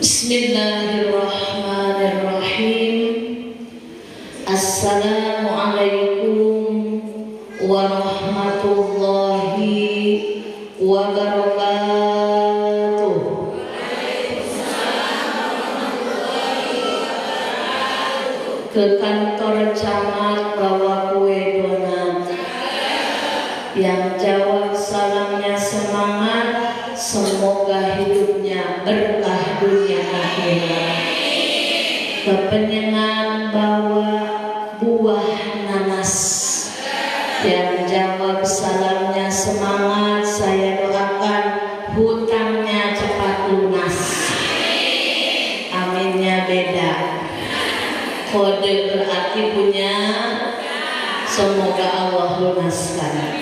Bismillahirrahmanirrahim. Assalamualaikum warahmatullahi wabarakatuh. Ke kantor camat bawa kue donat. Yang jawab salamnya semangat, semoga hidupnya berkah dunia akhirat. Kepenyengan bawa buah nanas. Yang jawab salamnya semangat, saya doakan hutangnya cepat lunas. Aminnya beda. Kode berarti punya, semoga Allah lunaskan.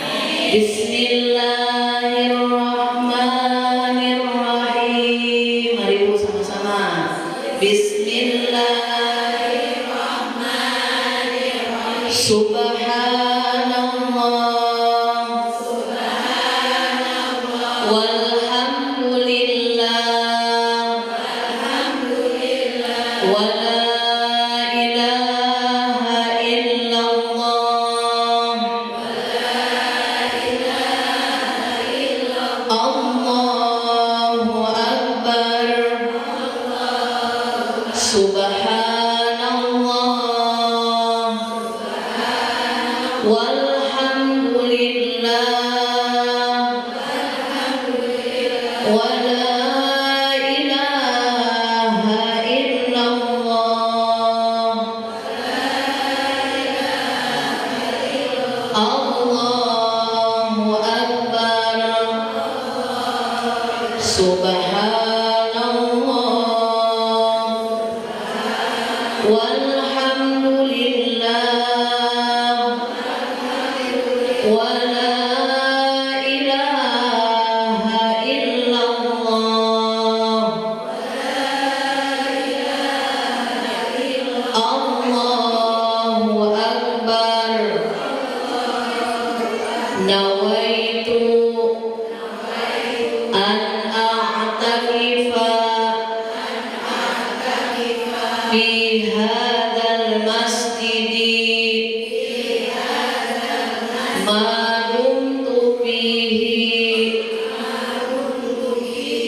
Bismillahirrahmanirrahim. Mari Bu sama-sama. Bismillahirrahmanirrahim. Subhanallah. Subhanallah. Walhamdulillah. Walhamdulillah. Wala ilaha illallah. Allahu Akbar. Subhanallah. Walhamdulillah. Wala ilaha illallah. Allahu Akbar. Subhanallah. Walhamdulillah. Wala ilaha illallah. Allahu Akbar. Nawaitu an a'takifa fi hadzal masjidi ma dumtu fihi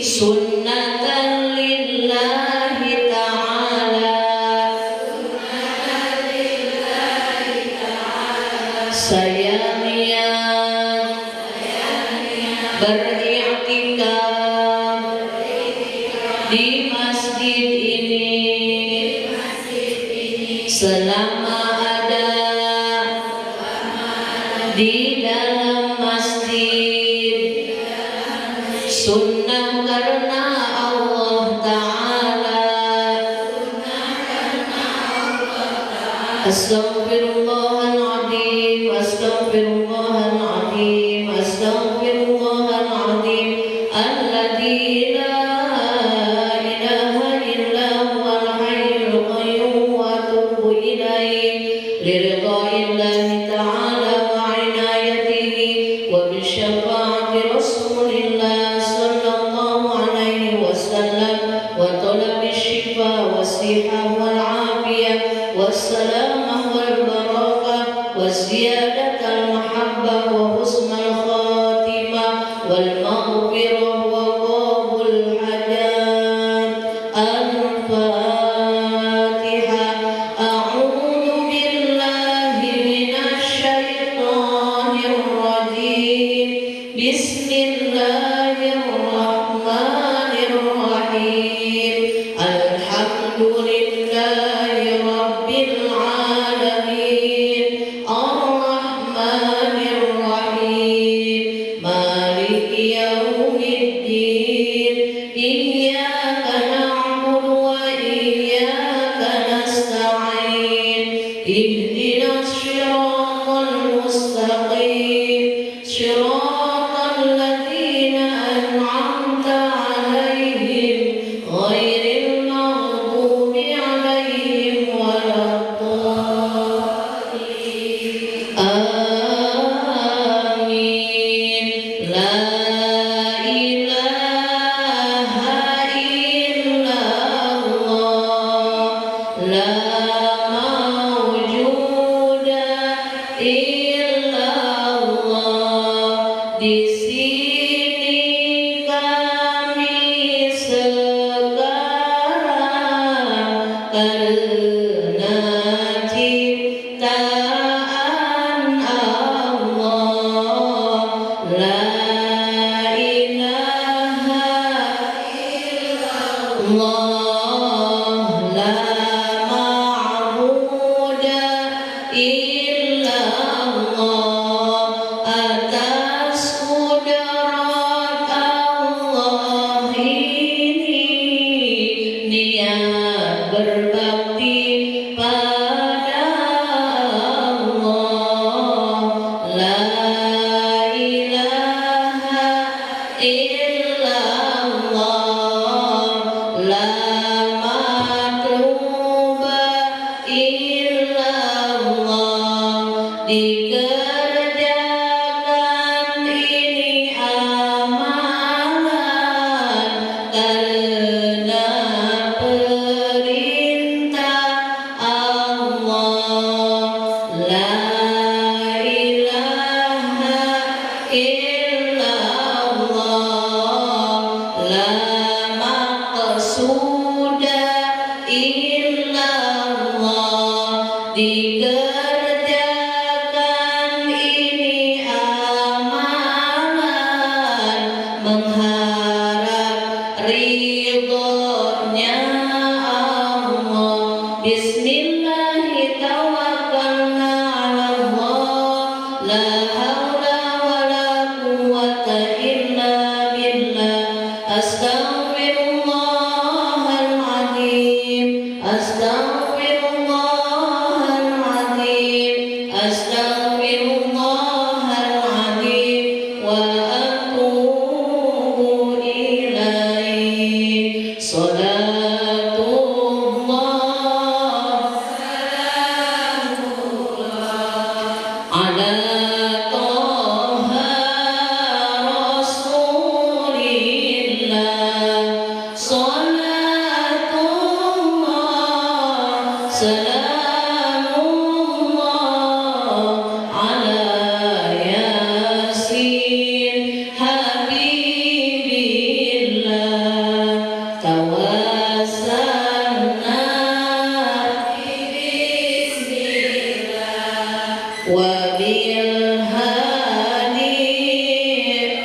sunnatan lillahi ta'ala. Saya niat beriktikaf di masjid ini selama ada di dalam masjid, sunnah karena Allah Ta'ala. Astaghfirullahaladzim, astaghfirullahaladzim, astaghfirullahaladzim. Alladzi la ilaha illa huwal hayyul qayyum wa atubu ilaihi liridha'illahi ta'ala wa inayatihi wa bisyafaati rasulillah sallallahu alaihi wasallam wa talabi syifa wa siha wal afiyah wassalamah wal barakah wa ziyadatal mahabbah wa husnal khatimah wal maghfirah wa qabul Allah la ma'budu illa Allah, atas kudrat Allah ini niat berbakti pada Allah. La ilaha illallah, la matluba illallah, dikerjakan ini amalan karena perintah Allah. La ilaha illallah, la maqsuda illallah, dikerjakan ini amalan mengharap ridhonya Allah. Bismillahi tawakkalna ala Allah, la haula wala quwwata illa billah. Astaghfirullahaladzim, astaghfirullahaladzim, astaghfirullahaladzim, wa atubu ilaih. Salatullah ala Toha Rasulillah. Salatullah salamullah ala Yasin Habibillah. Tawassalna bismillah wa bil hadi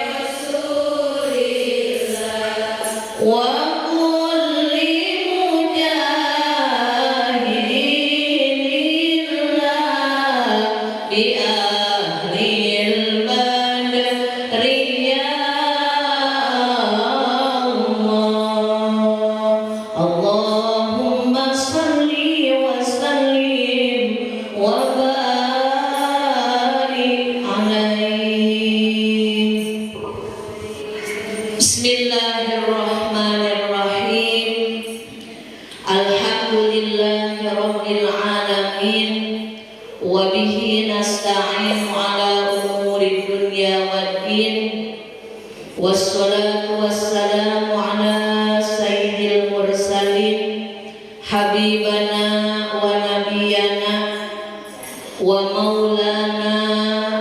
rasulillah wa kulli mujahidin lillah bi ahlil badri ya Allah. Allahumma salli wa sallim wa barik alaihi. Bismillahirrahmanirrahim. Alhamdulillahi rabbil alamin, wa bihi nasta'inu ala umuri dunya waddin, wassalatu wassalamu ala sayyidil mursalin, habibana wa nabiyana wa maulana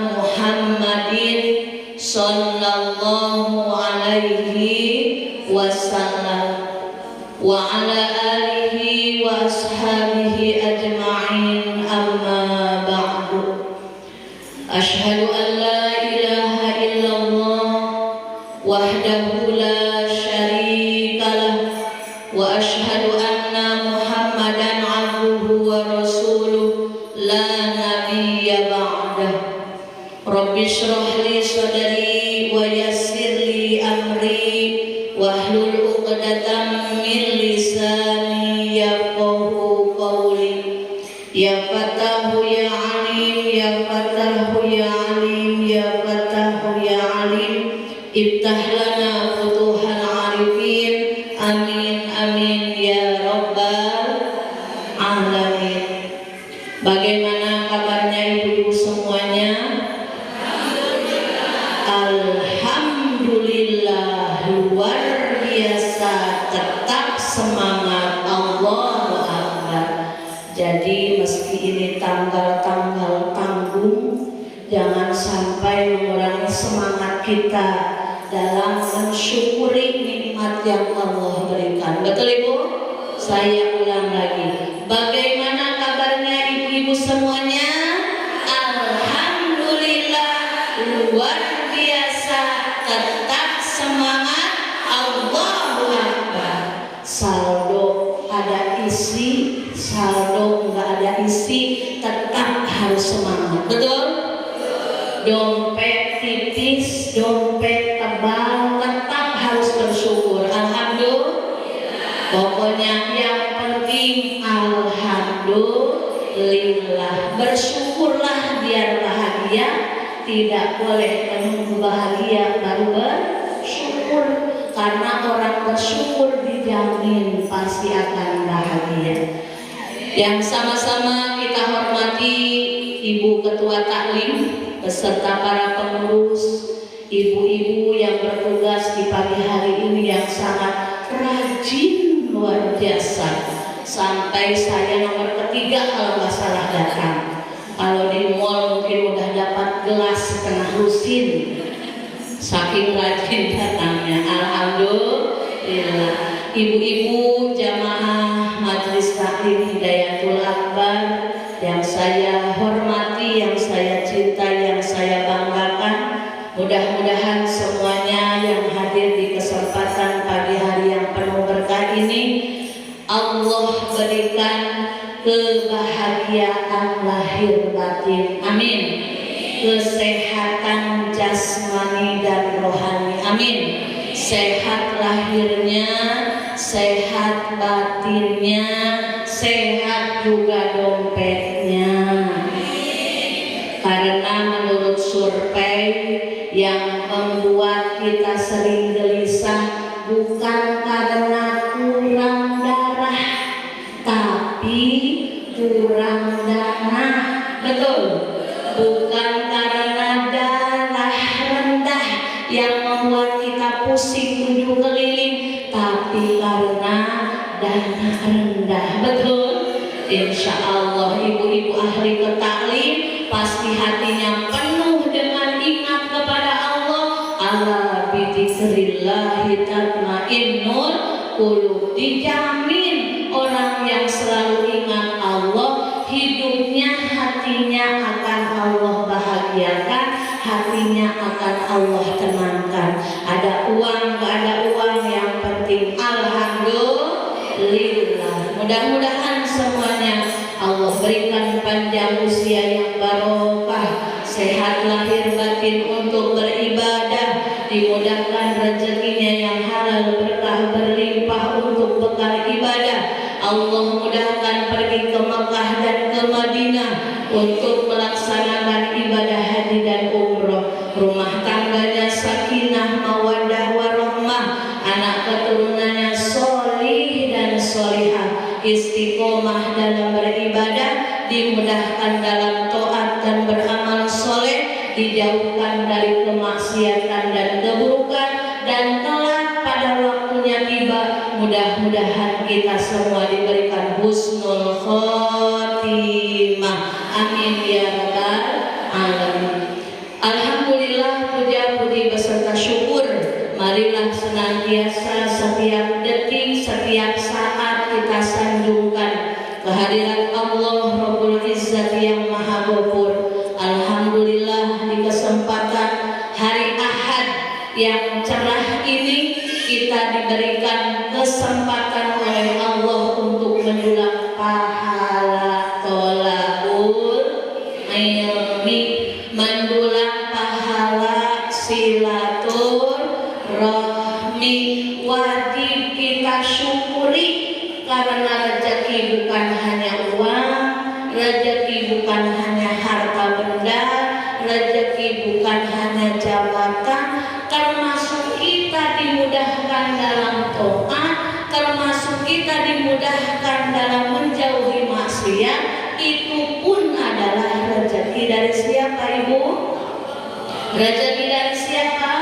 Muhammadin sallallahu alaihi wasallam wa ala alihi wa ashabihi ajma'in, amma ba'du. Ashhadu an la ilaha illallah wahdahu la syarika lah, wa ashhadu anna Muhammadan abduhu wa rasuluh la nabiyya ba'dah. Rabbi shrah li sadri wa yassir li amri wahlul 'uqdatam min lisani yafqahu qawli. Ya Fatahu ya Alim, ya Fatahu ya Alim, ya Fatahu ya Alim, iftah lana futuhal arifin. Amin amin ya rabbal alamin. Bagaimana kabarnya ibu-ibu semuanya? Alhamdulillah, luar biasa, tetap semangat. Allahu Akbar. Jadi meski ini tanggal-tanggal tanggung, jangan sampai mengurangi semangat kita dalam mensyukuri nikmat yang Allah berikan. Betul Ibu? Saya ulang lagi. Bagaimana kabarnya ibu-ibu semuanya? Alhamdulillah, luar biasa, tetap semangat. Allahu Akbar. saldo ada isi, saldo nggak ada isi, tetap harus semangat. Betul? Dompet tipis, dompet tebal, tetap harus bersyukur. Alhamdulillah. Pokoknya yang penting alhamdulillah. Bersyukurlah biar bahagia. Tidak boleh menunggu bahagia baru bersyukur. Karena orang bersyukur dijamin pasti akan bahagia. Yang sama-sama kita hormati Ibu Ketua Taklim beserta para pengurus, ibu-ibu yang bertugas di pagi hari ini yang sangat rajin luar biasa. Sampai saya nomor ketiga kalau nggak salah datang. Kalau di mall mungkin udah dapat gelas setengah lusin. Saking rajin datangnya. Alhamdulillah. Ibu-ibu jamaah Majelis Taklim Hidayatul Akbar yang saya hormati, yang saya cinta, yang saya banggakan, mudah-mudahan semuanya yang hadir di kesempatan pagi hari yang penuh berkah ini Allah berikan kebahagiaan lahir batin, amin. Kesehatan jasmani dan rohani, amin. Sehat lahirnya, sehat batinnya, sehat juga dompetnya. Karena menurut survei yang membuat kita sering gelisah bukan karena kurang darah, tapi kurang dana. Betul? Bukan karena darah rendah yang membuat kita pusing tujuh keliling, tapi karena dana rendah. Betul? Insya Allah ibu-ibu ahli ketaklim pasti hatinya penuh dengan ingat kepada Allah. Ala bidzikrillahi tatmainnul qulub. Dijamin orang yang selalu ingat Allah, hidupnya hatinya akan Allah bahagiakan, hatinya akan Allah tenangkan. Ada uang gak ada uang, yang penting alhamdulillah. Mudah-mudahan semuanya Allah berikan panjang usia yang barokah, sehat lahir batin untuk beribadah, dimudahkan rezekinya yang halal berkah berlimpah untuk bekal ibadah. Allah mudahkan pergi ke Mekah dan ke Madinah untuk melaksanakan ibadah haji dan umroh. Rumah tangganya sakinah mawaddah warahmah, anak keturunannya solih dan solihah, istiqomah dalam beribadah, dimudahkan dalam taat dan beramal soleh, dijauhkan dari kemaksiatan dan keburukan, dan kelak pada waktunya tiba mudah-mudahan kita semua diberikan husnul khotimah, amin ya rabbal alamin. Alhamdulillah, puja puji beserta syukur marilah senantiasa setiap detik, setiap saat kita sanjungkan kehadiran Allah Rabbul Izzat yang Maha Ghafur. Alhamdulillah, di kesempatan hari Ahad yang cerah ini kita diberikan kesempatan oleh Allah untuk mendulang pahala tolabul ilmi, mendulang pahala silaturahmi. Wajib kita syukuri karena rezeki bukan hanya uang, rezeki bukan hanya harta benda, rezeki bukan hanya jabatan, termasuk kita dimudahkan dalam taat, termasuk kita dimudahkan dalam menjauhi maksiat. Itu pun adalah rezeki dari siapa, Ibu? Rezeki dari siapa?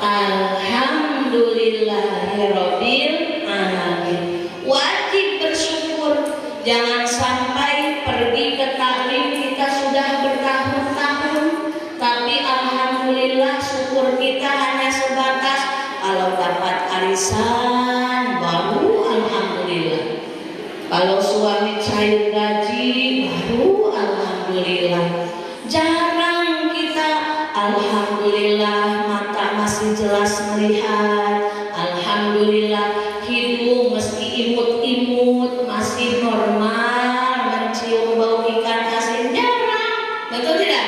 Alhamdulillahirabbil alamin. Wajib bersyukur. Jangan sampai pergi ke taklim kita sudah bertahun-tahun, tapi alhamdulillah syukur kita hanya sebatas kalau dapat arisan baru alhamdulillah, kalau suami cair gaji baru alhamdulillah. Jarang kita alhamdulillah mata masih jelas melihat, alhamdulillah hidung meski imut-imut masih normal, mencium bau ikan asin jarang, betul tidak?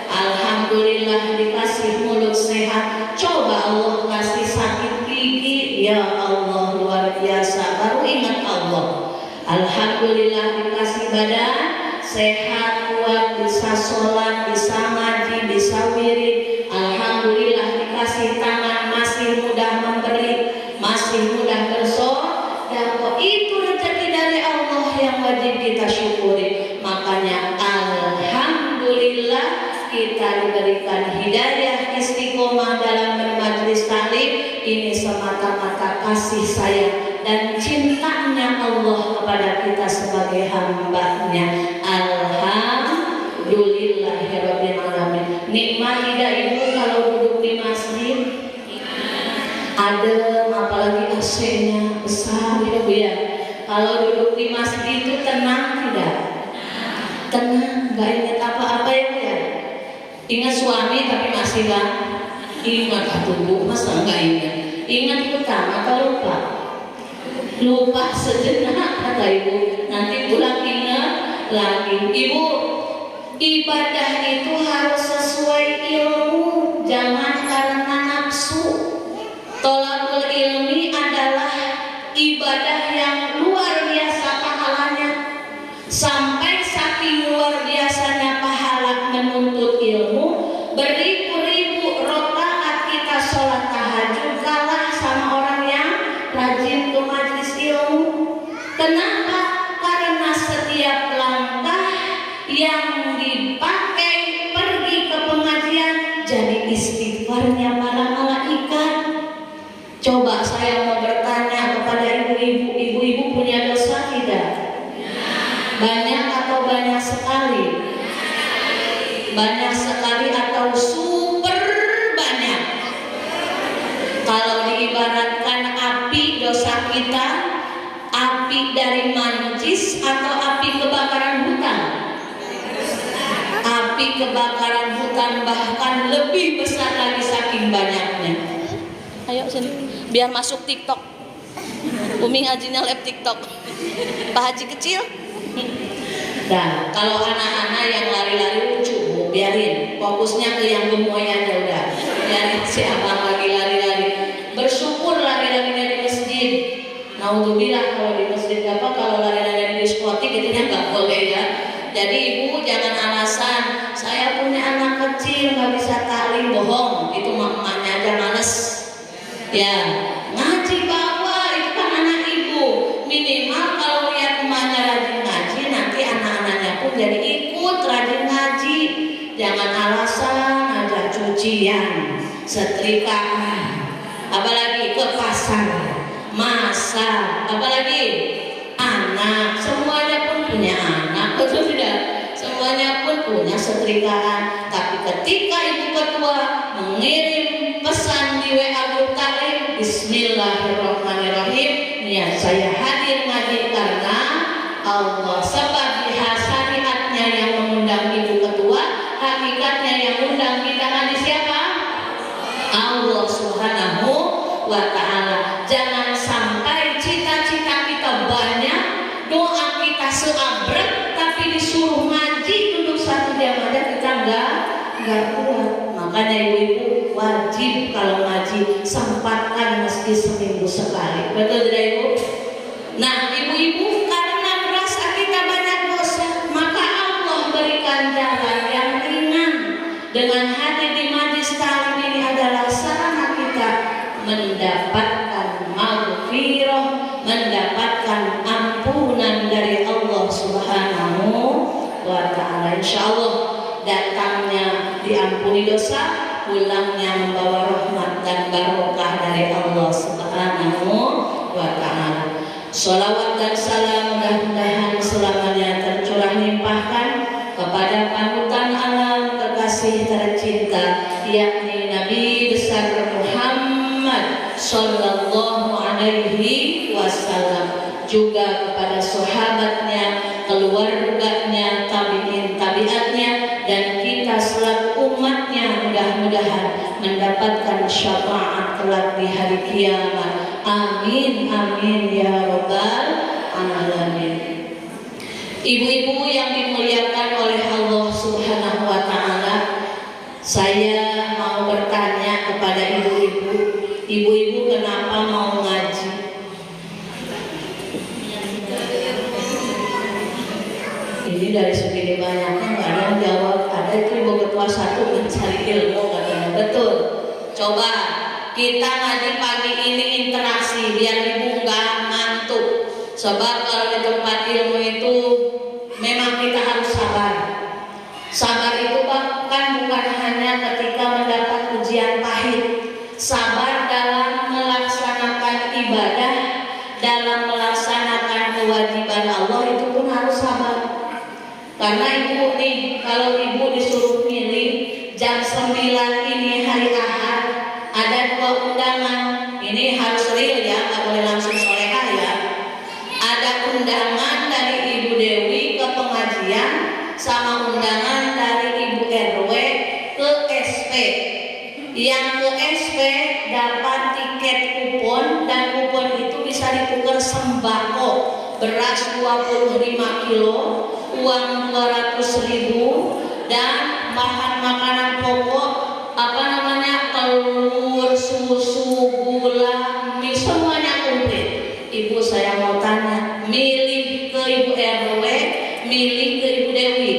Alhamdulillah dikasih mulut sehat. Coba Allah kasih sakit gigi, ya Allah luar biasa, baru ingat Allah. Alhamdulillah dikasih badan sehat, kuat, bisa sholat, bisa ngaji, bisa wirid. Alhamdulillah dikasih tangan masih mudah memberi, masih mudah bersedekah. Itu rezeki dari Allah yang wajib kita syukuri. Makanya alhamdulillah kita diberikan hidayah istiqomah dalam bermajlis taklim. Ini semata-mata kasih sayang dan cintanya Allah kepada kita sebagai hamba-Nya. Alhamdulillahirabbil alamin. Nikmat tidak ibu kalau duduk di masjid? Adem, apalagi AC-nya besar ya Bu ya. Kalau duduk di masjid itu tenang tidak? Tenang, nggak ingat apa-apa ya Bu ya. Ingat suami tapi masih kan? Ingat atuh Bu, masa nggak ingat? Ingat pertama atau lupa? Lupa sejenak kata ibu, nanti pulang ingat lagi. Ibu, ibadah itu harus sesuai ilmu, jangan karena nafsu. Thalabul ilmi adalah ibadah yang luar biasa pahalanya. Sampai saking luar biasanya pahala menuntut ilmu, beribu-ribu rakaat kita sholat tahajud kalah sama orang yang rajin ke majelis ilmu. Kenapa? Karena setiap langkah yang dipakai pergi ke pengajian jadi istighfarnya para malaikat. Coba saya mau bertanya kepada ibu-ibu, ibu-ibu punya dosa tidak? Banyak atau banyak sekali? Banyak sekali atau super banyak? Kalau diibaratkan api dosa kita, api dari mancis atau api kebakaran hutan? Api kebakaran hutan bahkan lebih besar lagi saking banyaknya. Ayo sini, biar masuk TikTok. Umi ngajinya live TikTok. Pak Haji kecil. Nah, kalau anak-anak yang lari-lari lucu, Bu, biarin. Fokusnya ke yang gemoy aja udah. Biarin si abang lagi lari-lari. Bersyukur lari-larinya di masjid. Naudzubillah kalau di masjid apa, kalau lari-lari di diskotik itu nggak boleh ya. Jadi ibu jangan alasan saya punya anak kecil nggak bisa taklim, bohong. Itu emaknya aja males. Ya, ngaji bawa itu kan anak ibu. Minimal kalau lihat emaknya rajin ngaji, nanti anak-anaknya pun jadi ikut rajin ngaji. Jangan alasan ada cucian, setrikaan, apalagi ke pasar, masak, apalagi anak. Semuanya pun punya anak, betul tidak? Semuanya pun punya setrikaan. Tapi ketika ibu ketua mengirim pesan di WA grup taklim, Bismillahirrahmanirrahim, niat saya hadir ngaji karena Allah. Sebab di syariatnya yang mengundang ibu ketua, hakikatnya yang undang kita ngaji siapa? Allah Subhanahu wa ta'ala. Jangan sampai cita-cita kita banyak, doa kita seabrek, tapi disuruh ngaji duduk satu jam aja kita enggak kuat. Makanya ibu-ibu wajib kalau ngaji sempatkan meski seminggu sekali. Betul tidak ibu? Nah ibu-ibu karena merasa kita banyak dosa, maka Allah berikan jalan yang ringan. Dengan hadir di majlis taklim ini adalah sarana kita mendapatkan maghfirah, mendapatkan ampunan dari Allah Subhanahu wa ta'ala. Insyaallah datangnya diampuni dosa, pulangnya membawa rahmat dan barokah dari Allah Subhanahu wa ta'ala. Sholawat dan salam mudah-mudahan selamanya tercurah limpahkan kepada panutan alam kekasih tercinta, yakni Nabi besar Muhammad sallallahu alaihi wasallam, juga kepada sahabatnya, keluarganya, tabi'in tabi'atnya, dan kita selaku umatnya mudah-mudahan mendapatkan syafaat kelak di hari kiamat. Amin, amin ya robbal alamin. Ibu-ibu yang dimuliakan oleh Allah Subhanahu wa Ta'ala, saya mau bertanya kepada ibu-ibu, ibu-ibu kenapa mau ngaji? Ini dari segini banyaknya nggak ada yang jawab. Ada itu ibu ketua satu mencari ilmu katanya. Betul. Coba kita ngaji pagi ini interaksi biar ibu nggak ngantuk. Sebab kalau di tempat ilmu itu memang kita harus sabar. Sabar itu kan bukan hanya ketika mendapat ujian pahit. Sabar dalam melaksanakan ibadah, dalam melaksanakan kewajiban Allah itu pun harus sabar. Karena ibu nih, kalau ibu disuruh milih jam 9 ini hari Ahad, ada 2 undangan. Ini harus real ya, nggak boleh langsung solehah ya. Ada undangan dari Ibu Dewi ke pengajian, sama undangan dari Ibu RW ke SP. Yang ke SP dapat tiket kupon, dan kupon itu bisa ditukar sembako, beras 25 kilo, uang 200.000, dan bahan makanan pokok telur, susu, gula, mie, semuanya komplit. Ibu, saya mau tanya, milih ke Ibu RW, milih ke Ibu Dewi?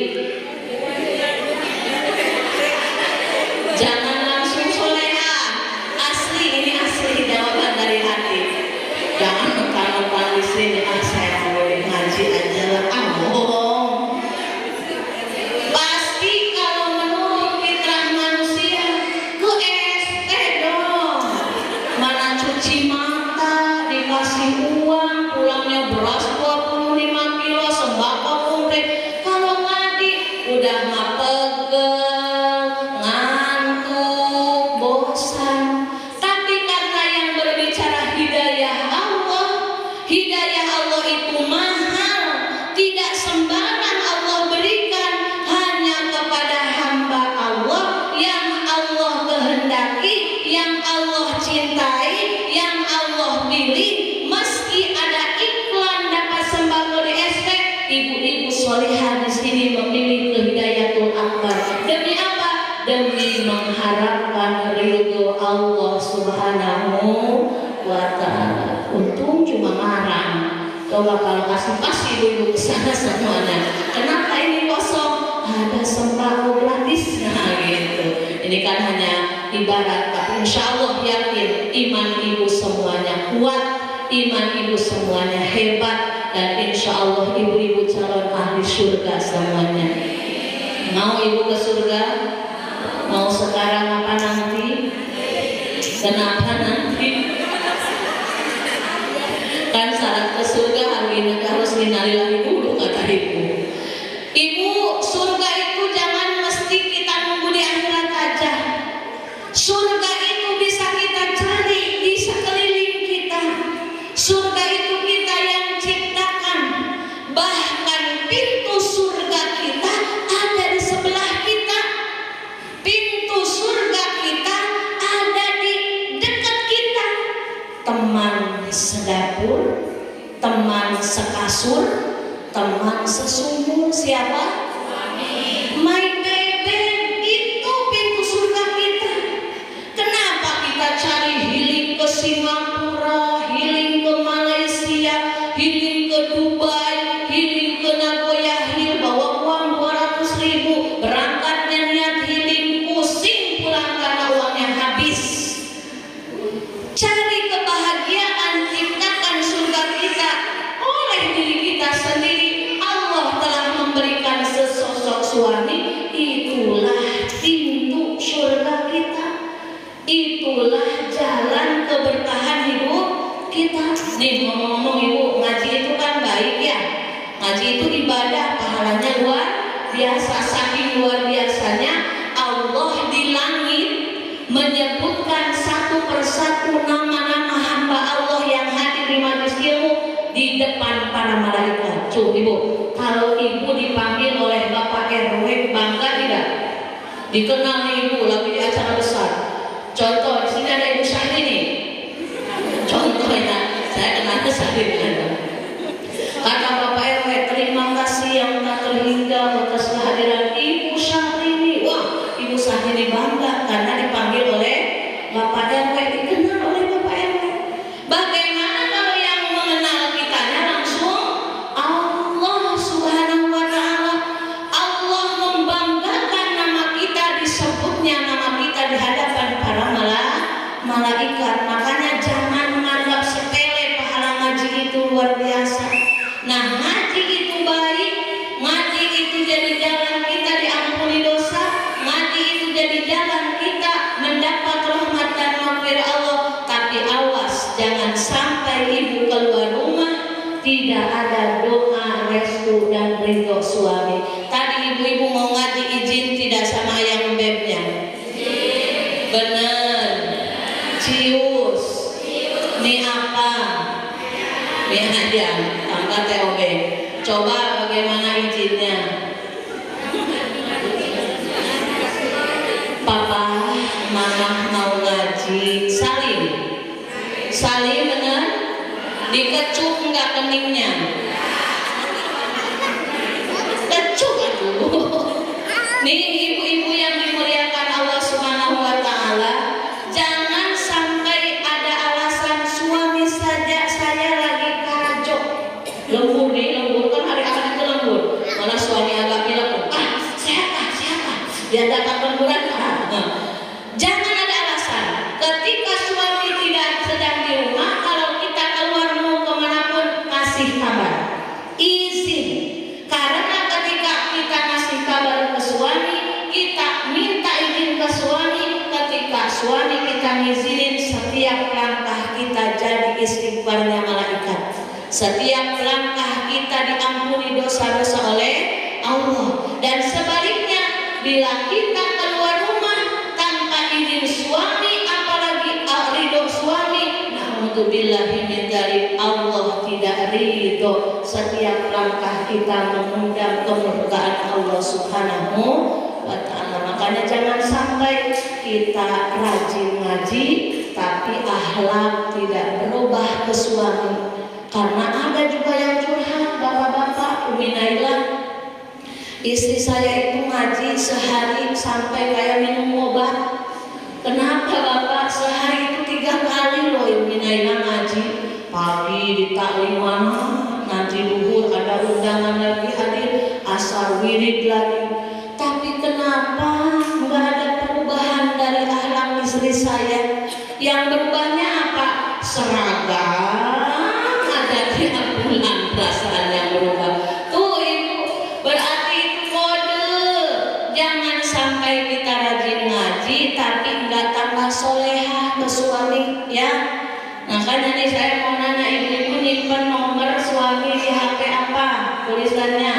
Jangan langsung soleha. Asli, ini asli jawaban dari hati. Jangan mentang-mentang di sini saya mau ngaji aja lah. Pasti kalau menurut fitrah manusia ke ST dong. Mana cuci mata, dikasih uang, pulangnya beras 25 kilo, sembako komplit. Kalau ngaji udah mah pegel, ngantuk, bosan. Tapi karena yang berbicara hidayah Allah itu mahal, tidak sembarang Allah berikan, hanya kepada hamba Allah yang Allah kehendaki, yang Allah cintai, yang Allah pilih. Meski ada iklan dapat sembako di SP, ibu-ibu solihah di sini memilih kehidayatul akbar. Demi apa? Demi mengharapkan ridho Allah Subhanahu wa Ta'ala. Untung cuma ngarang. Coba kalau kasih dulu ke sana semuanya. Kenapa ini kosong? Ada sembako gratis. Nah gitu. Ini kan hanya ibarat, tapi insya Allah yakin iman ibu semuanya kuat, iman ibu semuanya hebat, dan insya Allah ibu-ibu calon ahli surga semuanya. Mau ibu ke surga? Mau sekarang apa nanti? Kenapa nanti? Kan syarat ke surga harus innalillahi dulu kata ibu. Ibu, surga itu jangan mesti kita nunggu di akhirat aja. Surga itu bisa kita cari di sekeliling kita. Surga itu kita yang ciptakan. Bahkan pintu surga kita ada di sebelah kita. Pintu surga kita ada di dekat kita. Teman sedapur, teman sekasur, teman sesumur, siapa? My baby, itu pintu surga kita. Kenapa kita cari healing ke Singapura, healing ke Malaysia, healing ke Dubai, healing ke Nagoya Hill, bawa uang 200.000, berangkatnya niat healing, pusing pulang karena uangnya habis. Cari kebahagiaan, ciptakan surga kita oleh diri kita sendiri. Allah telah memberikan sesosok suami, itulah pintu surga kita, itulah jalan keberkahan hidup kita. Nih ngomong-ngomong ibu, ngaji itu kan baik ya. Ngaji itu ibadah, pahalanya luar biasa. Saking luar biasanya Allah di langit menyebutkan satu persatu nama-nama hamba Allah yang hadir di majelis ilmu di depan para malaikat. Coba ibu, kalau ibu dipanggil oleh Bapak RW, bangga tidak? Dikenal nih ibu lagi di acara besar. Contoh di sini ada Ibu Syahrini. Contohnya saya kenal salingan. Kata Bapak RW, terima kasih yang tak terhingga atas kehadiran Ibu Syahrini. Wah, Ibu Syahrini bangga karena dipanggil oleh Bapak RW, dikenal oleh Bapak RW. Bagaimana kalau yang mengenal kitanya langsung Allah Subhanahu wa Ta'ala? Allah membanggakan nama kita, disebutnya nama kita di hadapan para malaikat. Makanya jangan menganggap sepele pahala ngaji itu luar biasa. Nah, ngaji itu baik, ngaji itu jadi jalan kita diampuni dosa, ngaji itu jadi jalan kita mendapat rahmat dan maghfirah Allah. Tapi awas, jangan sampai ibu keluar rumah tidak ada doa restu dan ridho suami. Tadi ibu-ibu mau ngaji izin tidak sama ayang bebnya? Bener. Cius. Ini apa? Ini aja. Angkat TOB. Coba bagaimana izinnya? Papa, mama mau ngaji. Salim. Salim bener? Dikecup enggak keningnya? Kecup aduh. Nih ibu-ibu yang dimuliakan Allah Subhanahu wa Ta'ala, jangan sampai ada alasan suami saja saya lagi karajo. Lembur nih, lembur kan hari Ahad itu lembur. Malah suami agak bilang, siapa? Dia datang lemburan. Jangan ada alasan. Ketika suami tidak sedang di rumah, kalau kita keluar mau kemanapun, kasih kabar, izin. Karena ketika kita kasih kabar ke suami, kita minta izin ke suami. Ketika suami kita ngizinin, setiap langkah kita jadi istighfarnya malaikat. Setiap langkah kita diampuni dosa-dosa oleh Allah. Dan sebaliknya, bila kita keluar rumah tanpa izin suami, apalagi ridho suami, na'udzubillahi min dzalik, Allah tidak ridho. Setiap langkah kita mengundang kemurkaan Allah Subhanahu wa Ta'ala. Makanya jangan sampai kita rajin ngaji tapi akhlak tidak berubah ke suami. Karena ada juga yang curhat, bapak-bapak, Umi Naila, istri saya itu ngaji sehari sampai kayak minum obat. Kenapa bapak? Sehari itu 3 kali loh Umi Naila ngaji. Pagi di takliman, nanti duhur ada undangan lagi hadir, asar wirid lagi. Tapi kenapa nggak ada perubahan dari akhlak istri saya? Yang berubahnya apa? Seragam ada tiap bulan, perasaan yang berubah. Tuh ibu, berarti itu kode. Jangan sampai kita rajin ngaji tapi nggak tambah solehah ke suami, ya. Makanya nih saya mau nanya ibu-ibu, nyimpen nomor suami di HP apa? Tulisannya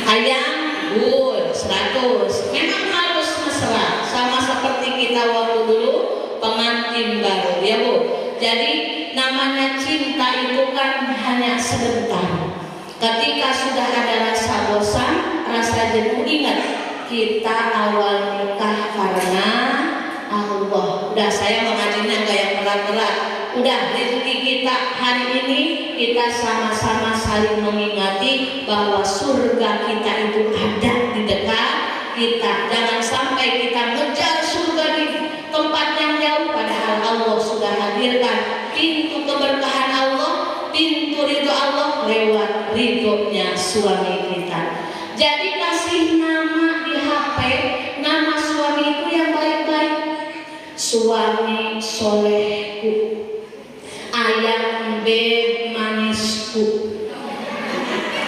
ayam bun 100. Memang harus mesra, sama seperti kita waktu dulu pengantin baru, ya Bu. Jadi namanya cinta itu kan hanya sebentar. Ketika sudah ada rasa bosan, rasa jenuh, ingat kita awal nikah karena Allah. Udah, saya mengajinya nggak yang berat-berat. Udah, rezeki kita hari ini kita sama-sama saling mengingati bahwa surga kita itu ada di dekat kita. Jangan sampai kita ngejar surga di tempat yang jauh, padahal Allah sudah hadirkan pintu keberkahan Allah, pintu ridho Allah lewat ridhonya suami kita. Jadi kasih nama di HP, nama suami itu yang baik-baik. Suami solehku, ayam beb manisku.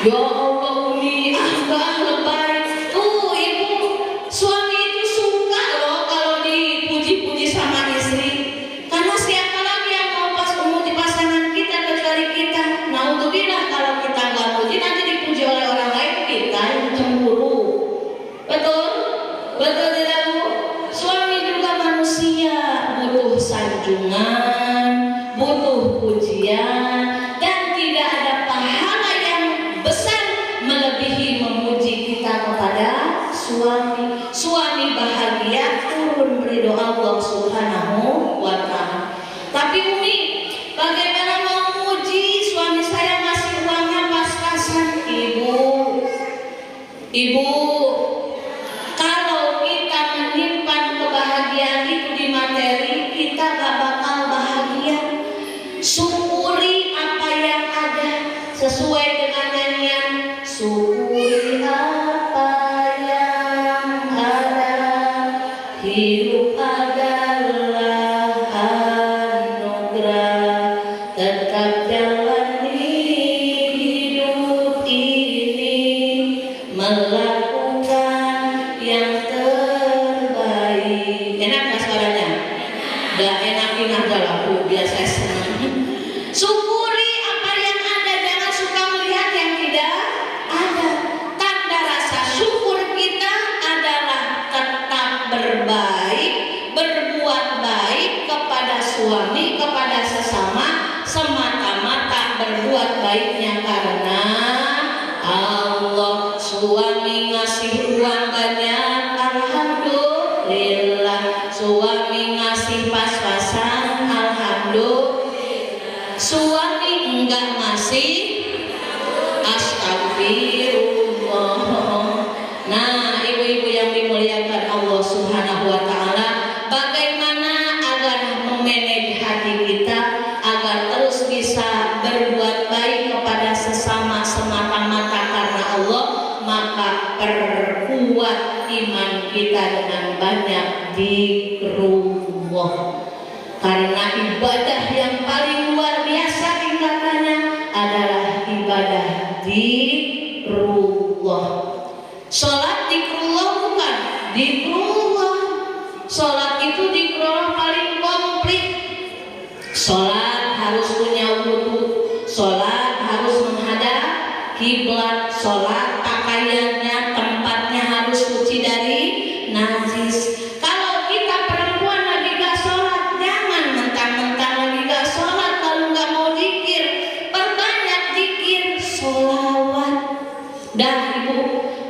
Ya Allah, Umi, agak lebay. Tuh ibu, suami itu suka loh kalau dipuji-puji sama istri. Karena siapa lagi yang mau pas memuji pasangan kita kecuali kita. Naudzubillah kalau kita nggak muji, nanti dipuji oleh orang lain, kita yang cemburu. Betul? Betul tidak Bu? Suami juga manusia, butuh sanjungan, butuh pujian, dan tidak ada pahala yang besar melebihi memuji kita tetap jalani hidup ini, melakukan yang terbaik. Enak nggak suaranya? Gak enakin aja lah Bu, biar saya senang. Syukuri apa yang ada, jangan suka melihat yang tidak ada. Tanda rasa syukur kita adalah tetap berbaik, berbuat baik kepada suami, kepada sesama, semata-mata berbuat baiknya karena Allah. Suami ngasih uang banyak, alhamdulillah. Suami ngasih pas-pasan, alhamdulillah. Suami enggak ngasih, astagfirullah. Nah, ibu-ibu yang dimuliakan Allah Subhanahu wa Ta'ala, bagaimana agar memanage hati kita agar terus bisa berbuat baik kepada sesama semata-mata karena Allah? Maka perkuat iman kita dengan banyak zikrullah. Karena ibadah yang paling luar biasa tingkatannya adalah ibadah zikrullah. Sholat zikrullah bukan? Zikrullah. Sholat itu zikrullah paling komplit. Sholat harus punya wudu. Sholat harus menghadap kiblat. Sholat pakaiannya, tempatnya harus suci dari najis. Kalau kita perempuan lagi gak sholat, jangan mentang-mentang lagi gak sholat lalu gak mau zikir. Perbanyak zikir, sholawat. Dah ibu,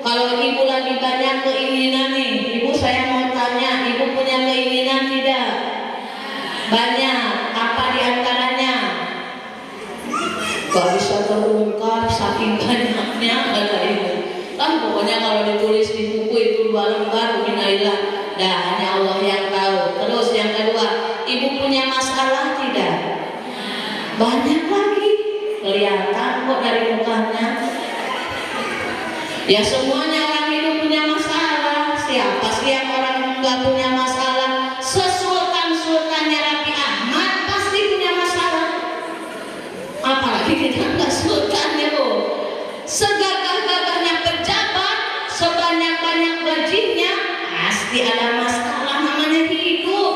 kalau ibu lagi banyak keinginan nih, ibu saya mau tanya, ibu punya keinginan tidak? Banyak. Apa diantaranya? Gak bisa terungkap saking banyaknya kata ibu. Kan pokoknya kalau ditulis di buku itu 2 lembar minailah. Dah hanya Allah yang tahu. Terus yang kedua, ibu punya masalah tidak? Banyak lagi. Kelihatan kok dari mukanya. Ya semuanya orang hidup punya masalah. Siapa sih yang orang nggak punya masalah? Sesultan-sultannya Raffi Ahmad pasti punya masalah. Apalagi kita nggak sultan ya Bu. Segagah-gagahnya pejabat, sebanyak-banyak gajinya, pasti ada masalah. Namanya hidup.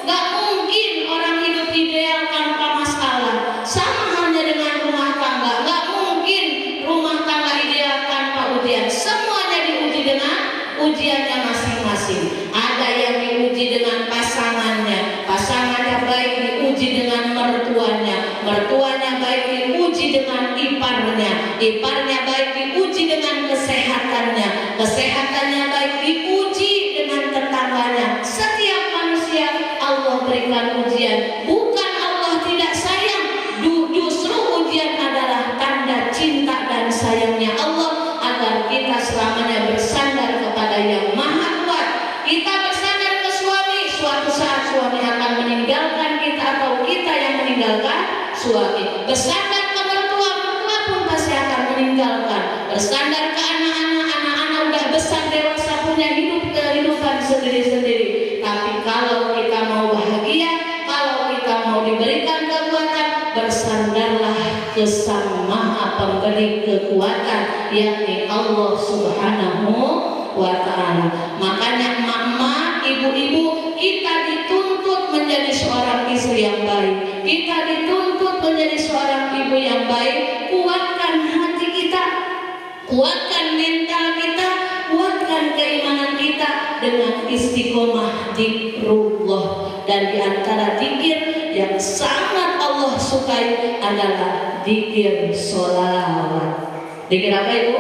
Gak mungkin orang hidup ideal tanpa masalah. Sama halnya dengan rumah tangga. Gak mungkin rumah tangga ideal tanpa ujian. Semuanya diuji dengan ujiannya masing-masing. Ada yang diuji dengan pasangannya, pasangannya baik diuji dengan mertuanya, mertuanya baik diuji dengan iparnya, iparnya baik diuji dengan kesehatannya, kesehatannya baik diuji dengan tetangganya. Setiap manusia Allah berikan ujian. Bukan Allah tidak sayang, justru ujian adalah tanda cinta dan sayangnya Allah agar kita selamanya bersandar kepada yang maha kuat. Kita bersandar ke suami, suatu saat suami akan meninggalkan kita atau kita yang meninggalkan suami. Bersandar ke mertua, mertua pun pasti akan meninggalkan. Bersandar ke anak-anak, anak-anak udah besar dewasa punya kehidupan sendiri-sendiri. Tapi kalau kita mau bahagia, kalau kita mau diberikan kekuatan, bersandarlah ke Sang Maha Pemberi kekuatan, yakni Allah Subhanahu wa Ta'ala. Makanya emak-emak, ibu-ibu, kita dituntut menjadi seorang istri yang baik. Kita dituntut menjadi seorang ibu yang baik. Kuatkan hati kita, kuatkan mental kita, kuatkan keimanan kita dengan istiqomah zikrullah. Dan di antara zikir yang sangat Allah sukai adalah zikir sholawat. Zikir apa ibu?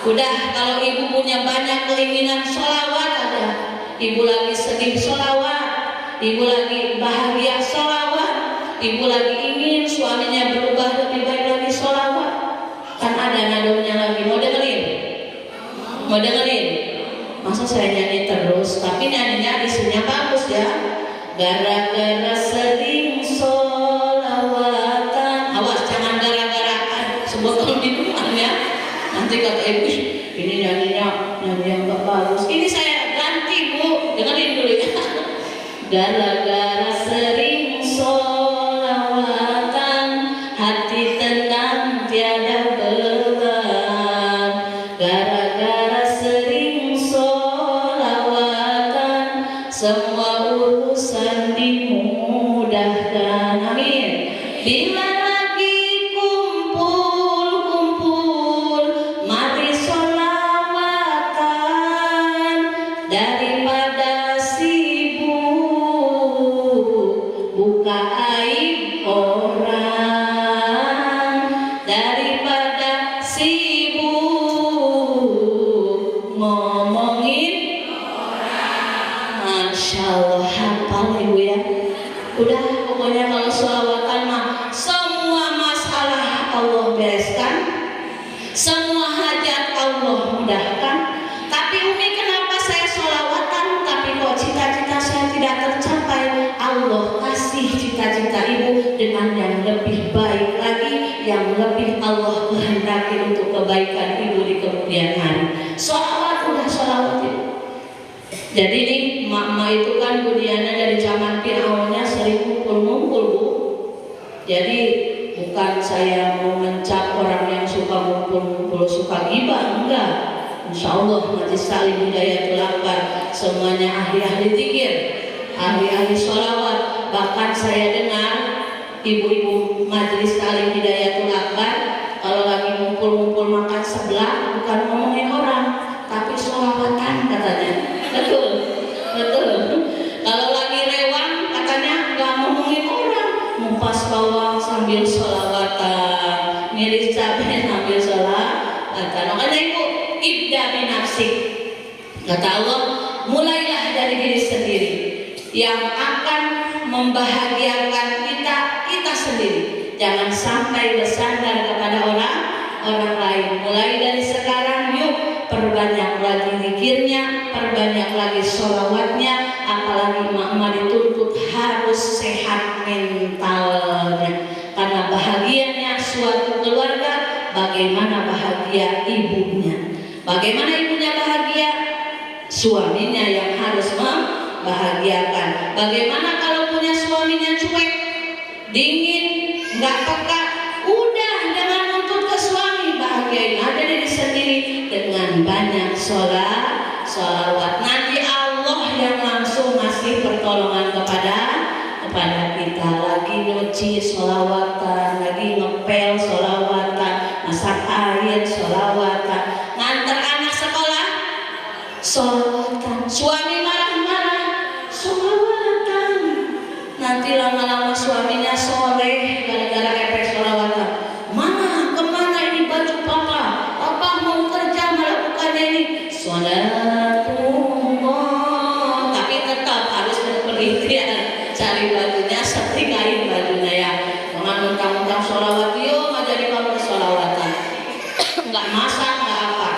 Udah, kalau ibu punya banyak keinginan sholawat ada. Ibu lagi sedih sholawat, ibu lagi bahagia sholawat, ibu lagi ingin suaminya berubah lebih baik lagi sholawat. Kan ada nadumnya lagi. Mau dengerin? Mau dengerin? Masa saya nyanyi terus? Tapi nyanyinya isinya bagus ya. Gara-gara sering sholawatan. Awas jangan gara-gara sebotol minuman ya. Nanti kata ibu, ini nyanyinya nyanyi yang gak bagus. Ini saya ganti Bu, dengerin dulu ya. Gara-gara sering sholawatan kebaikan. Amin. Bila lagi kumpul-kumpul, mari sholawatan daripada sibuk buka aib orang, daripada sibuk ngomongin orang. Masya Allah, hafal ibu ya. Udah pokoknya kalau sholawatan mah semua masalah Allah bereskan, semua hajat Allah mudahkan. Tapi Umi, kenapa saya sholawatan tapi kok cita-cita saya tidak tercapai? Allah kasih cita-cita ibu dengan yang lebih baik lagi, yang lebih Allah kehendaki untuk kebaikan ibu di kemudian hari. Sholawat, udah sholawat ibu. Jadi nih mak-mak itu kan budiannya dari zaman Fir'aunnya sering ngumpul-ngumpul bu. Jadi bukan saya mau mencap orang yang suka ngumpul-ngumpul, suka gibah, enggak. Insya Allah Majelis Taklim Hidayatul Akbar semuanya ahli-ahli zikir, ahli-ahli sholawat. Bahkan saya dengar ibu-ibu Majelis Taklim Hidayatul Akbar kalau lagi ngumpul-ngumpul makan sebelah bukan ngomongin orang, tapi sholawatan katanya. Betul, betul. Kalau lagi rewang katanya nggak ngomongin orang, ngupas bawang sambil sholawatan, ngiris cabai sambil sholawatan. Makanya ibu ibda binafsik, kata Allah, mulailah dari diri sendiri yang akan membahagiakan kita sendiri. Jangan sampai bersandar kepada orang lain. Mulai dari sekarang yuk perbanyak lagi zikirnya, perbanyak lagi sholawatnya, apalagi emak-emak dituntut harus sehat mentalnya. Karena bahagianya suatu keluarga, bagaimana bahagia ibunya. Bagaimana ibunya bahagia, suaminya yang harus membahagiakan. Bagaimana kalau punya suaminya cuek, dingin, nggak peka, udah jangan nuntut ke suami, bahagiain aja diri sendiri dengan banyak sholawat. Nanti Allah yang langsung ngasih pertolongan kepada kita. Lagi nyuci sholawatan, lagi ngepel sholawatan, masak air sholawatan, nganter anak sekolah sholawatan, suami marah-marah sholawatan. Nanti lama-lama suaminya soleh gara-gara efek sholawatan. Mana kemana ini baju papa? Papa mau kerja melakukannya ini sholatullah. Tapi tetap harus berperikhtiar cari bajunya, setrikain bajunya ya. Jangan mentang-mentang sholawat, yuk nggak jadi kamu sholawatan, nggak masak, nggak apa.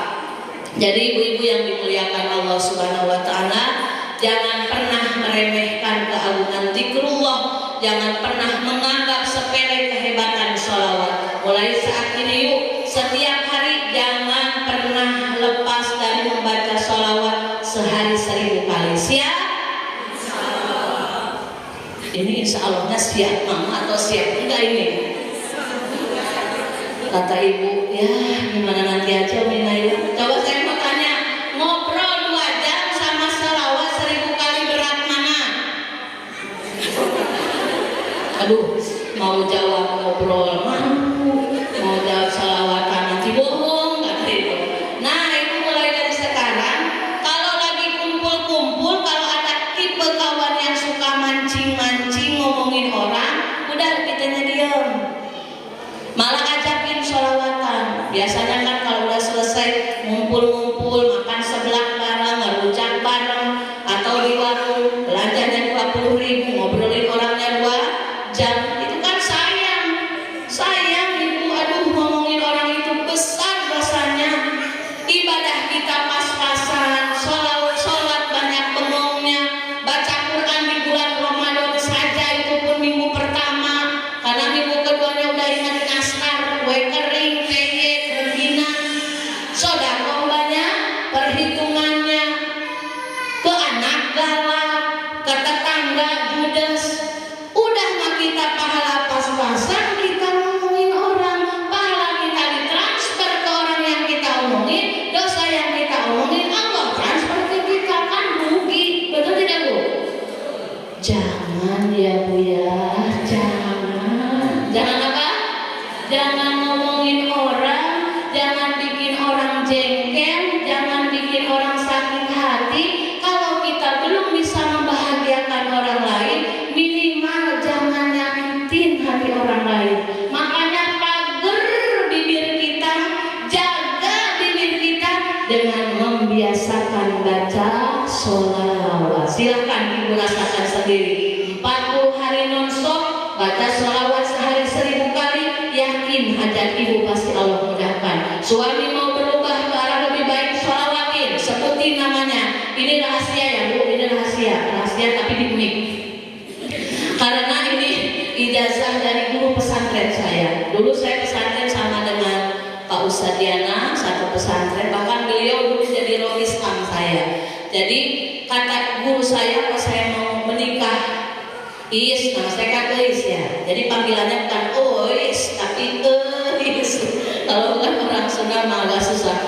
Jadi ibu-ibu yang dimuliakan Allah Subhanahu Wa Taala, jangan pernah meremehkan keagungan zikrullah, jangan pernah menganggap sepele kehebatan sholawat. Mulai saat ini yuk, setiap hari jangan pernah lepas dari membaca sholawat sehari 1000 kali. Siap? Ini insya Allahnya siap mama atau siap enggak ini? Kata ibu, ya gimana nanti aja Minaya. Coba saya mau tanya, ngobrol 2 jam sama sholawat 1000 kali berat mana? Aduh, mau jawab ngobrol malu, mau jawab sholawatan nanti bohong, kata ibu. Nah itu mulai dari sekarang, kalau lagi kumpul-kumpul, kalau ada tipe kawan yang suka mancing-mancing ngomongin orang, udah kitanya diam, malah ajakin sholawatan. Biasanya kan kalau udah selesai ngumpul-ngumpul, makan sebelah bareng, ngerujak bareng, atau di warung belanjanya 20.000, ngobrolin orangnya 2 jam, itu kan sayang ibu. Aduh, ngomongin orang itu besar dosanya. Ibadah kita pas-pasan, sholat banyak bengongnya, baca Quran di bulan Ramadan saja itu pun minggu pertama, karena minggu keduanya udah ingat nastar, kue kering, peyek, rengginang, sodako banyak, perhitungannya ke anak galak, ke tetangga judes. Udah mah kita pahala pas-pasan, kita ngomongin orang, pahala kita ditransfer ke orang yang kita omongin, dosa yang kita omongin Allah transfer ke kita, kan rugi. Betul tidak Bu? Jangan ya Bu ya, jangan. sendiri. 40 hari nonstop baca sholawat sehari 1000 kali, yakin hajat ibu pasti Allah mudahkan. Suami mau berubah ke arah lebih baik, sholawatin, sebutin namanya. Ini rahasia ya Bu, ini rahasia tapi diunik. Karena ini ijazah dari guru pesantren saya. Dulu saya pesantren sama dengan Pak Ustadz Diana, satu pesantren. Bahkan beliau dulu jadi roisam saya. Jadi kata guru saya pas saya mau menikah, Is, nama saya kan Is ya. Jadi panggilannya bukan Ois, tapi Is. Kalau bukan orang Sunda mah agak susah.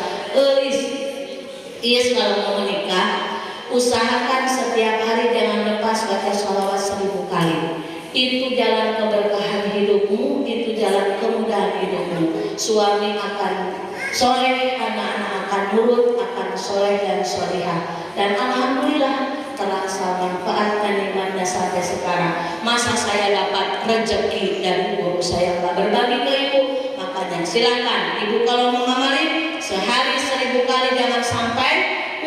Is kalau mau menikah, usahakan setiap hari jangan lepas baca sholawat 1000 kali. Itu jalan keberkahan hidupmu, itu jalan kemudahan hidupmu. Suami akan soleh, anak-anak akan nurut, akan soleh dan solehah. Dan alhamdulillah terasa manfaat dan nikmatnya sampai sekarang. Masa saya dapat rezeki dari guru saya nggak berbagi ke ibu? Makanya silakan ibu kalau mau ngamalin sehari 1000 kali, jangan sampai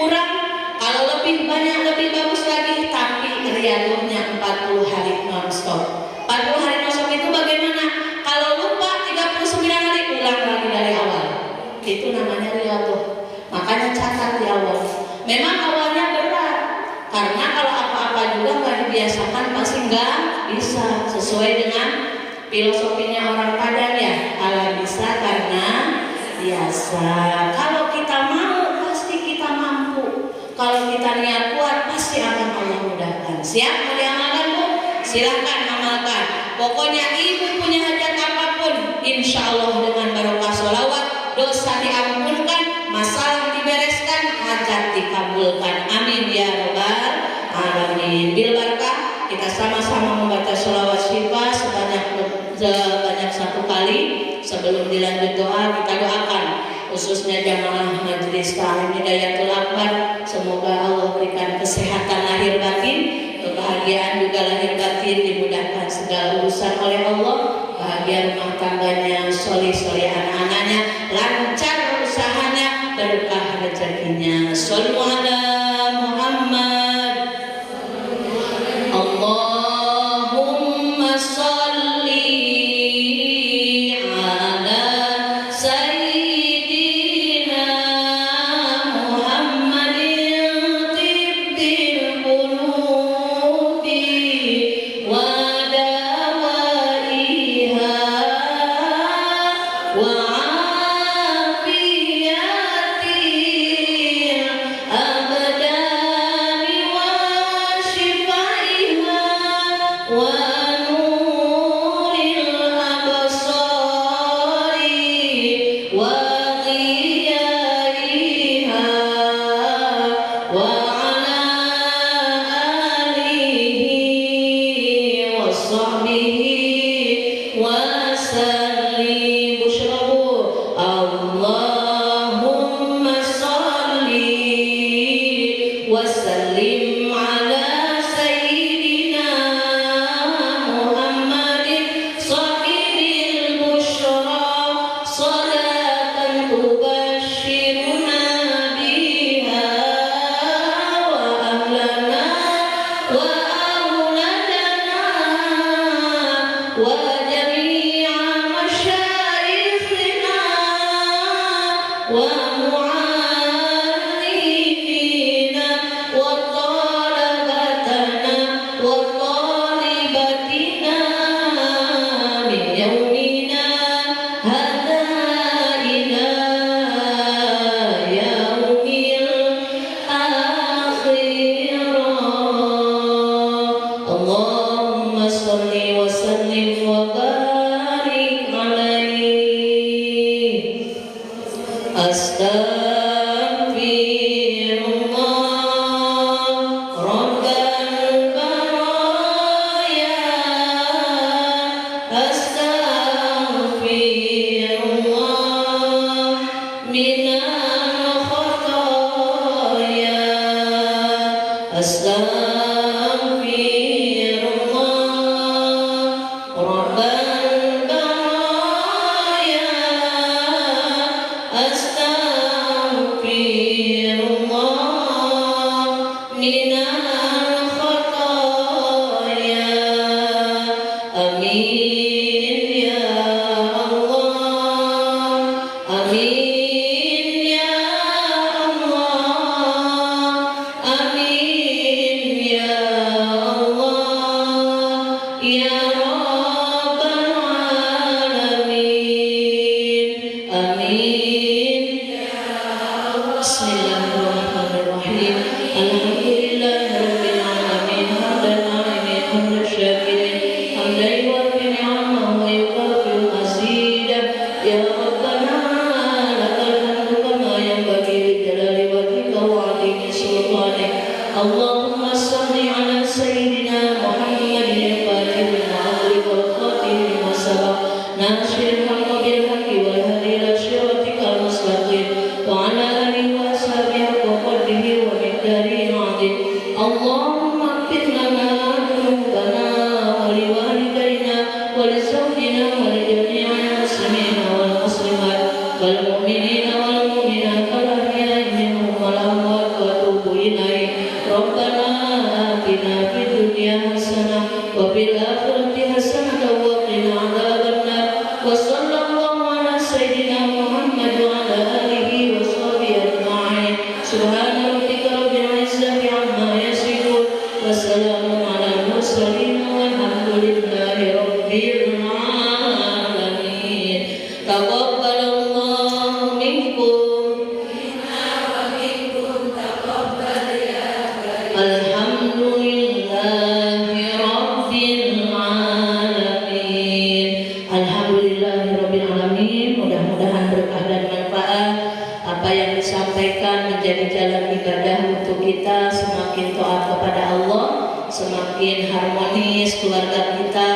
kurang. Kalau lebih banyak lebih bagus lagi, tapi riadohnya 40 hari nonstop. 40 hari nonstop itu bagaimana? Kalau lupa 39 hari, ulang lagi dari awal. Itu namanya riadoh. Makanya catat di awal. Memang awalnya berat, karena kalau apa-apa juga nggak dibiasakan pasti nggak bisa. Sesuai dengan filosofinya orang Padang ya, ala bisa karena biasa. Kalau kita mau, pasti kita mampu. Kalau kita niat kuat, pasti akan Allah mudahkan. Siap mau diamalkan Bu? Silahkan amalkan. Pokoknya ibu punya hajat apapun, insya Allah dengan barokah sholawat, dosa diampunkan, masalah dibereskan, hajat dikabulkan. Amin ya rabbal alamin. Bil barakah kita sama-sama membaca sholawat syifa sebanyak 1 kali. Sebelum dilanjut doa, kita doakan khususnya jamaah majelis taklim Hidayatul Akbar. Semoga Allah berikan kesehatan lahir batin, kebahagiaan juga lahir batin, dimudahkan segala urusan oleh Allah, bahagia rumah tangganya, soleh-soleh anak-anaknya, lancar usahanya, berkah rezekinya. Shallu ala Muhammad. Allahumma sholli ناصر الحق بالحق والهدي إلى صراطك المستقيم وعلى آله وأصحابه حق قدره ومقداره العظيم اللهم اغفر لنا ذنوبنا ولوالدينا ولزوجنا ولجميع المسلمين والمسلمات والمؤمنين والمؤمنات الأحياء منهم والأموات وتوب إليك ربنا آتنا في الدنيا حسنة وفي الآخرة حسنة وقنا عذاب النار وصلى الله على سيدنا محمد وعلى آله وصحبه أجمعين سبحان ربك رب العزة عما يصفون وسلام على المرسلين والحمد لله رب العالمين تقبل الله منكم الحمد لله رب العالمين Alhamdulillah Rabbil Alamin. Mudah-mudahan berkah dan manfaat apa yang disampaikan menjadi jalan ibadah untuk kita, semakin taat kepada Allah, semakin harmonis keluarga kita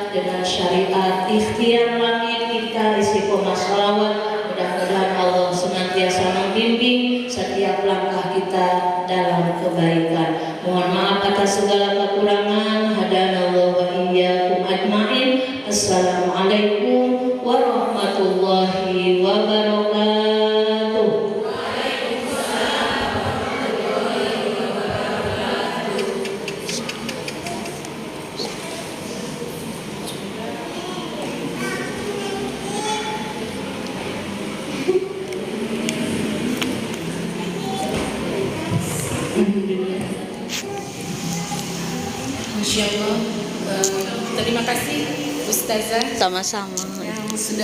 dengan syariat, ikhtiar langit kita, istiqomah sholawat. Mudah-mudahan Allah senantiasa membimbing setiap langkah kita dalam kebaikan. Mohon maaf atas segala kekurangan. Hadanallahu wa iyyakum ajmain. Assalamualaikum warahmatullahi wabarakatuh. Masya Allah. Terima kasih Ustazah Sama-sama. yang sudah